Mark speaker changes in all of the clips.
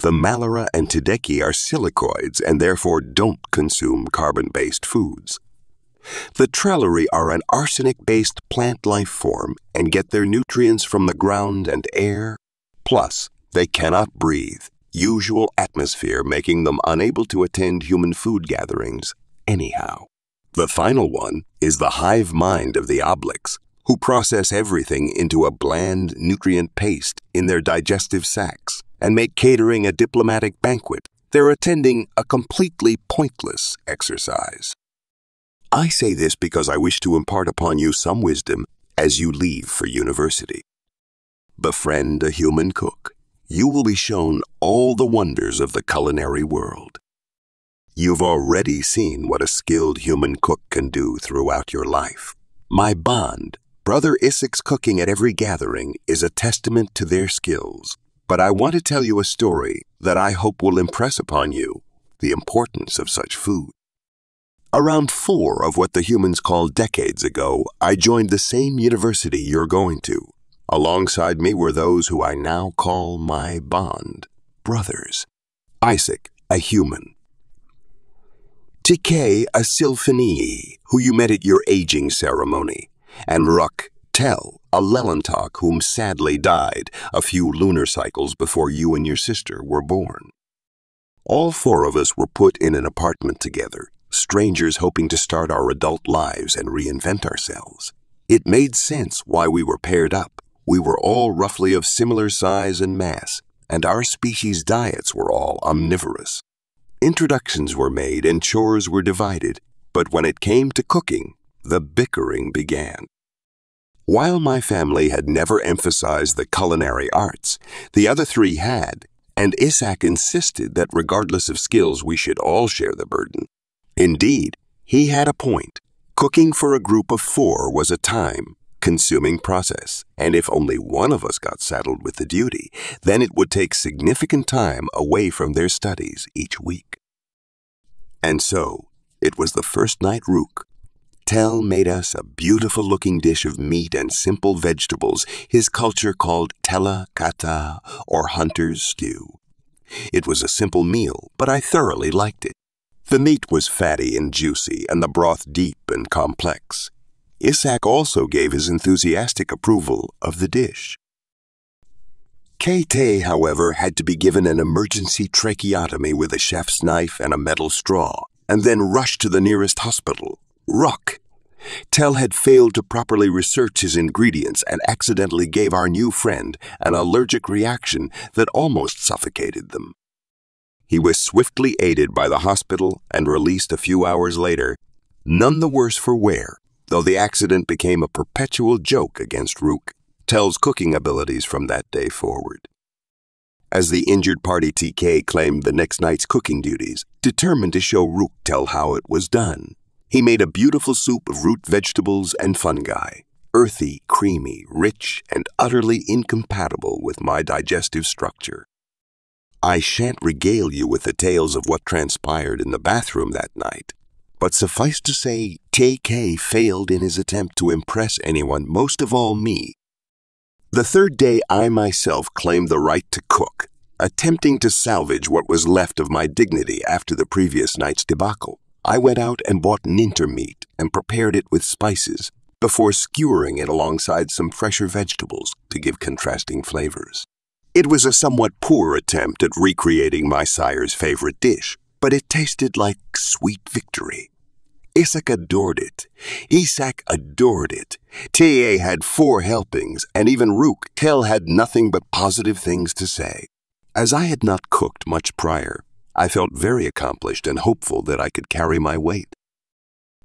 Speaker 1: The Mallara and Tadeki are silicoids and therefore don't consume carbon-based foods. The Trellari are an arsenic-based plant life form and get their nutrients from the ground and air. Plus, they cannot breathe, usual atmosphere making them unable to attend human food gatherings anyhow. The final one is the hive mind of the obliques, who process everything into a bland nutrient paste in their digestive sacs and make catering a diplomatic banquet. They're attending a completely pointless exercise. I say this because I wish to impart upon you some wisdom as you leave for university. Befriend a human cook. You will be shown all the wonders of the culinary world. You've already seen what a skilled human cook can do throughout your life. My bond, Brother Isaac's cooking at every gathering, is a testament to their skills. But I want to tell you a story that I hope will impress upon you the importance of such food. Around 4 of what the humans called decades ago, I joined the same university you're going to. Alongside me were those who I now call my bond, brothers. Isaac, a human. TK, a Sylphanii, who you met at your aging ceremony. And Ruck, Tel, a Lelantok whom sadly died a few lunar cycles before you and your sister were born. All 4 of us were put in an apartment together, strangers hoping to start our adult lives and reinvent ourselves. It made sense why we were paired up. We were all roughly of similar size and mass, and our species' diets were all omnivorous. Introductions were made and chores were divided, but when it came to cooking, the bickering began. While my family had never emphasized the culinary arts, the other 3 had, and Isaac insisted that regardless of skills we should all share the burden. Indeed, he had a point. Cooking for a group of 4 was a time-consuming process, and if only one of us got saddled with the duty, then it would take significant time away from their studies each week. And so, it was the first night rook. Tel made us a beautiful-looking dish of meat and simple vegetables his culture called tela kata, or hunter's stew. It was a simple meal, but I thoroughly liked it. The meat was fatty and juicy, and the broth deep and complex. Isaac also gave his enthusiastic approval of the dish. Kate, however, had to be given an emergency tracheotomy with a chef's knife and a metal straw, and then rushed to the nearest hospital. Ruck. Tel had failed to properly research his ingredients and accidentally gave our new friend an allergic reaction that almost suffocated them. He was swiftly aided by the hospital and released a few hours later, none the worse for wear, though the accident became a perpetual joke against Rook, Tel's cooking abilities from that day forward. As the injured party TK claimed the next night's cooking duties, determined to show Rook Tel how it was done, he made a beautiful soup of root vegetables and fungi, earthy, creamy, rich, and utterly incompatible with my digestive structure. I shan't regale you with the tales of what transpired in the bathroom that night, but suffice to say, TK failed in his attempt to impress anyone, most of all me. The 3rd day I myself claimed the right to cook, attempting to salvage what was left of my dignity after the previous night's debacle. I went out and bought ninter meat and prepared it with spices before skewering it alongside some fresher vegetables to give contrasting flavors. It was a somewhat poor attempt at recreating my sire's favorite dish, but it tasted like sweet victory. Isaac adored it. Ta had 4 helpings, and even Rook Tel had nothing but positive things to say. As I had not cooked much prior, I felt very accomplished and hopeful that I could carry my weight.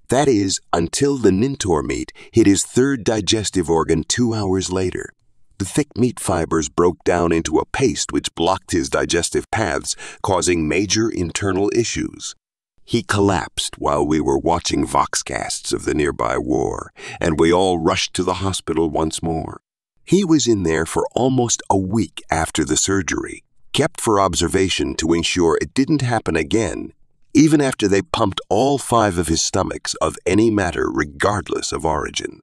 Speaker 1: That is, until the nintor meat hit his 3rd digestive organ 2 hours later. The thick meat fibers broke down into a paste which blocked his digestive paths, causing major internal issues. He collapsed while we were watching voxcasts of the nearby war, and we all rushed to the hospital once more. He was in there for almost a week after the surgery, kept for observation to ensure it didn't happen again, even after they pumped all 5 of his stomachs of any matter regardless of origin.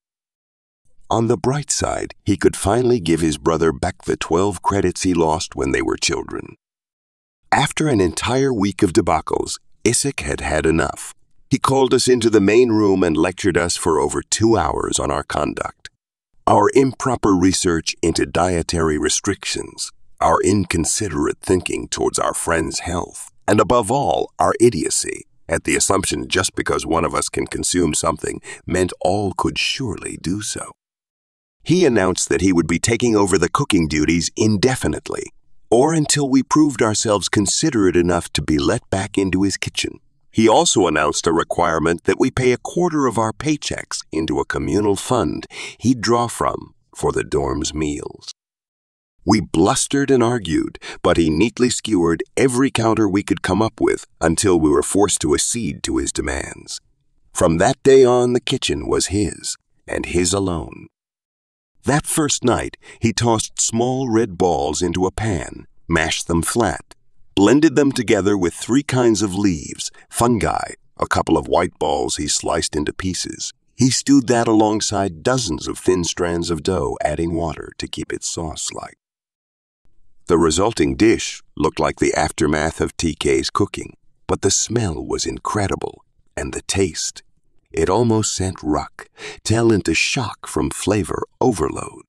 Speaker 1: On the bright side, he could finally give his brother back the 12 credits he lost when they were children. After an entire week of debacles, Isaac had had enough. He called us into the main room and lectured us for over 2 hours on our conduct. Our improper research into dietary restrictions, our inconsiderate thinking towards our friends' health, and above all, our idiocy at the assumption just because one of us can consume something meant all could surely do so. He announced that he would be taking over the cooking duties indefinitely, or until we proved ourselves considerate enough to be let back into his kitchen. He also announced a requirement that we pay a quarter of our paychecks into a communal fund he'd draw from for the dorm's meals. We blustered and argued, but he neatly skewered every counter we could come up with until we were forced to accede to his demands. From that day on, the kitchen was his, and his alone. That first night, he tossed small red balls into a pan, mashed them flat, blended them together with 3 kinds of leaves, fungi, a couple of white balls he sliced into pieces. He stewed that alongside dozens of thin strands of dough, adding water to keep it sauce-like. The resulting dish looked like the aftermath of TK's cooking, but the smell was incredible, and the taste, it almost sent Ruck Tell into shock from flavor overload.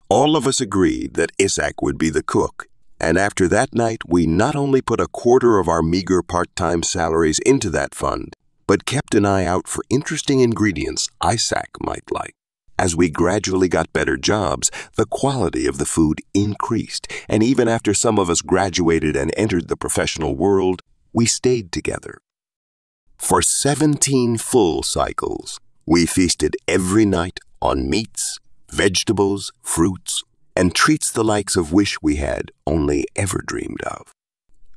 Speaker 1: All of us agreed that Isaac would be the cook, and after that night we not only put a quarter of our meager part-time salaries into that fund, but kept an eye out for interesting ingredients Isaac might like. As we gradually got better jobs, the quality of the food increased, and even after some of us graduated and entered the professional world, we stayed together. For 17 full cycles, we feasted every night on meats, vegetables, fruits, and treats the likes of which we had only ever dreamed of.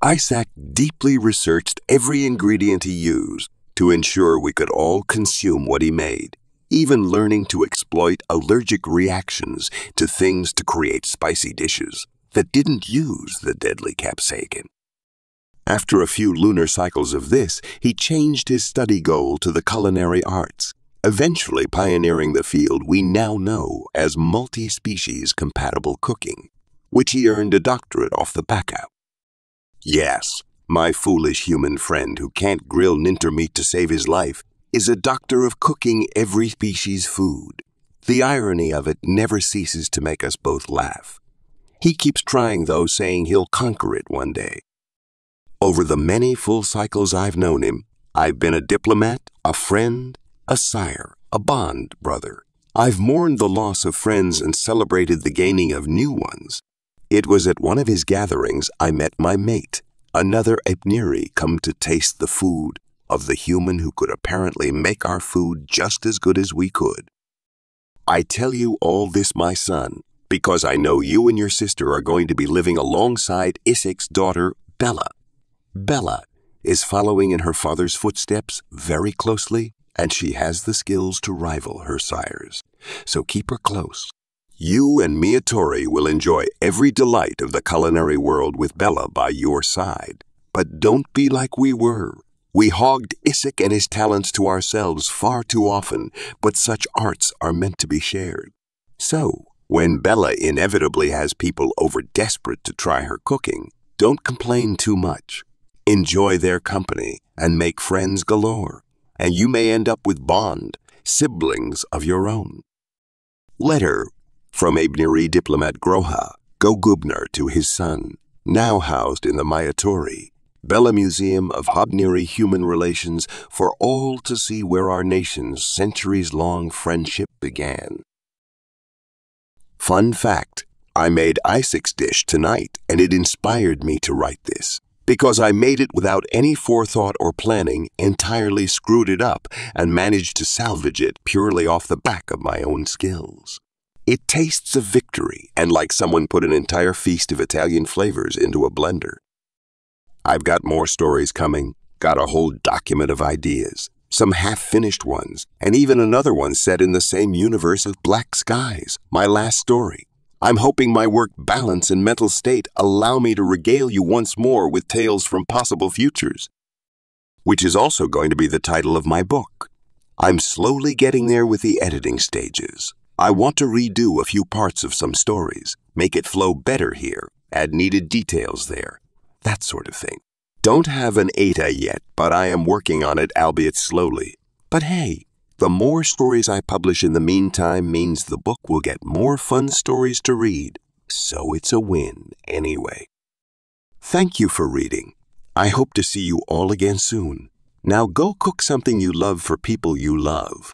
Speaker 1: Isaac deeply researched every ingredient he used to ensure we could all consume what he made, even learning to exploit allergic reactions to things to create spicy dishes that didn't use the deadly capsaicin. After a few lunar cycles of this, he changed his study goal to the culinary arts, eventually pioneering the field we now know as multi-species compatible cooking, which he earned a doctorate off the back of. Yes, my foolish human friend who can't grill nintermeat to save his life is a doctor of cooking every species food. The irony of it never ceases to make us both laugh. He keeps trying, though, saying he'll conquer it one day. Over the many full cycles I've known him, I've been a diplomat, a friend, a sire, a bond brother. I've mourned the loss of friends and celebrated the gaining of new ones. It was at one of his gatherings I met my mate, another Epniri come to taste the food of the human who could apparently make our food just as good as we could. I tell you all this, my son, because I know you and your sister are going to be living alongside Isaac's daughter, Bella. Bella is following in her father's footsteps very closely, and she has the skills to rival her sires. So keep her close. You and Miyatori will enjoy every delight of the culinary world with Bella by your side. But don't be like we were. We hogged Isaac and his talents to ourselves far too often, but such arts are meant to be shared. So, when Bella inevitably has people over desperate to try her cooking, don't complain too much. Enjoy their company and make friends galore, and you may end up with bond, siblings of your own. Letter from Abniri diplomat Groha Gogubner to his son, now housed in the Miyatori, Bella Museum of Habniri Human Relations, for all to see where our nation's centuries-long friendship began. Fun fact, I made Isaac's dish tonight, and it inspired me to write this, because I made it without any forethought or planning, entirely screwed it up, and managed to salvage it purely off the back of my own skills. It tastes of victory, and like someone put an entire feast of Italian flavors into a blender. I've got more stories coming, got a whole document of ideas, some half-finished ones, and even another one set in the same universe of Black Skies, my last story. I'm hoping my work balance and mental state allow me to regale you once more with tales from possible futures, which is also going to be the title of my book. I'm slowly getting there with the editing stages. I want to redo a few parts of some stories, make it flow better here, add needed details there. that sort of thing. Don't have an ETA yet, but I am working on it, albeit slowly. But hey, the more stories I publish in the meantime means the book will get more fun stories to read. So it's a win anyway. Thank you for reading. I hope to see you all again soon. Now go cook something you love for people you love.